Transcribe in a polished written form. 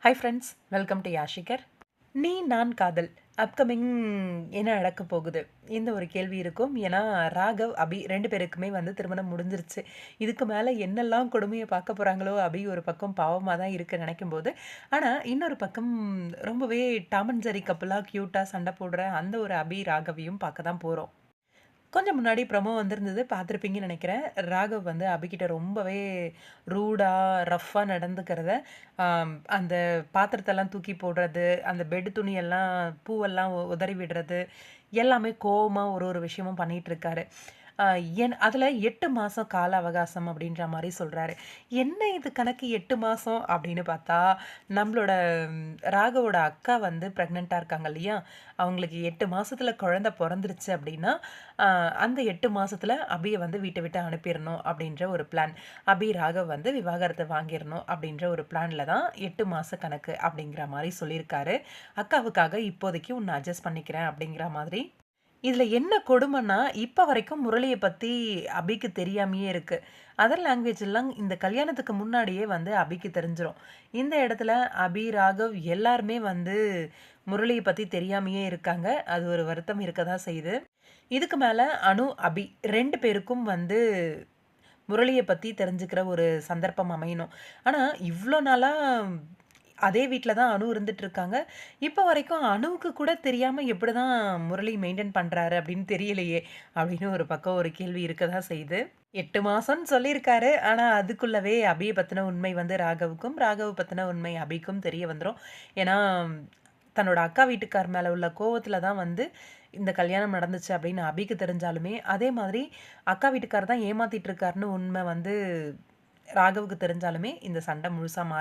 Hi friends, welcome to யாஷிகர். நீ நான் காதல் அப்கமிங் என்ன நடக்கப் போகுது? இந்த ஒரு கேள்வி இருக்கும். ஏன்னா, ராகவ், அபி 2 பேருக்குமே வந்து திருமணம் முடிஞ்சிருச்சு. இதுக்கு மேல என்னெல்லாம் கொடுமைய பார்க்க போறாங்களோ! அபி ஒரு பக்கம் பாவமா தான் இருக்கு நெனைக்கும்போது. ஆனா, இன்னொரு பக்கம் ரொம்பவே டாம் அண்ட் ஜெர்ரி கப்புலா கியூட்டா சண்ட போடுற அந்த ஒரு அபி, ராகவையும் பார்க்க தான் போறோம். கொஞ்சம் முன்னாடி ப்ரமோ வந்திருந்தது பார்த்துருப்பீங்கன்னு நெனைக்கிறேன். ராகவ் வந்து அபிகிட்ட ரொம்பவே ரூடா, ரஃப்பா நடந்துக்கிறத, அந்த பாத்திரத்தெல்லாம் தூக்கி போடுறது, அந்த பெட் துணியெல்லாம் பூவெல்லாம் உதறி விடுறது, எல்லாமே கோவமா ஒரு ஒரு விஷயமும் பண்ணிட்டுருக்காரு. அ அதில 8 மாசம் கால அவகாசம் அப்படின்ற மாரி சொல்றாரு. என்ன இது கணக்கு 8 மாசம் அப்படின்னு பார்த்தா, நம்மளோட ராகவோட அக்கா வந்து பிரெக்னன்ட்டா இருக்காங்க இல்லையா? அவங்களுக்கு 8 மாசத்துல குழந்தை பொறந்துருச்சு அப்படின்னா, அ அந்த 8 மாசத்துல அபிய வந்து வீட்ட விட்டு அனுப்பிறணும் அப்படின்ற ஒரு பிளான். அபி, ராகவ் வந்து விவாகரத்து வாங்கிரணும் அப்படின்ற ஒரு பிளான்ல தான் 8 மாச கணக்கு அப்படிங்கிற மாரி சொல்லியிருக்காரு. அக்காவுக்காக இப்போதைக்கு உன்ன அட்ஜஸ்ட் பண்ணிக்கிறேன் அப்படிங்கிற மாதிரி. இதுல என்ன கொடுமைன்னா, இப்ப வரைக்கும் முரளிய பத்தி அபிக்கு தெரியாமயே இருக்கு. அதர் லாங்குவேஜ்லாம் இந்த கல்யாணத்துக்கு முன்னாடியே வந்து அபிக்கு தெரிஞ்சிரும். இந்த இடத்துல அபி, ராகவ் எல்லாருமே வந்து முரளிய பத்தி தெரியாமயே இருக்காங்க. அது ஒரு வருத்தம் இருக்க தான் செய்யுது. இதுக்கு மேல அனு, அபி 2 பேருக்கும் வந்து முரளிய பத்தி தெரிஞ்சுக்கிற ஒரு சந்தர்ப்பம் அமையணும். ஆனா, இவ்ளோ நாளா அதே வீட்ல தான் அனு இருந்துட்டு இருக்காங்க. இப்ப வரைக்கும் அனுவுக்கு கூட தெரியாம எப்படிதான் முரளி மெயின்டெயின் பண்றாரு அப்படின்னு தெரியலையே! அப்படின்னு ஒரு பக்கம் ஒரு கேள்வி இருக்க தான் செய்யுது. 8 மாசம்ன்னு சொல்லியிருக்காரு. ஆனா, அதுக்குள்ளவே அபிய பத்தின உண்மை வந்து ராகவுக்கும், ராகவ பத்தின உண்மை அபிக்கும் தெரிய வந்துரும். ஏன்னா, தன்னோட அக்கா வீட்டுக்கார் மேல உள்ள கோவத்துல தான் வந்து இந்த கல்யாணம் நடந்துச்சு அப்படின்னு அபிக்கு தெரிஞ்சாலுமே, அதே மாதிரி அக்கா வீட்டுக்காரர் தான் ஏமாத்திட்டு இருக்காருன்னு உண்மை வந்து ராகவுக்கு தெரிஞ்சாலுமே, இந்த சண்டை முழுசா மாறி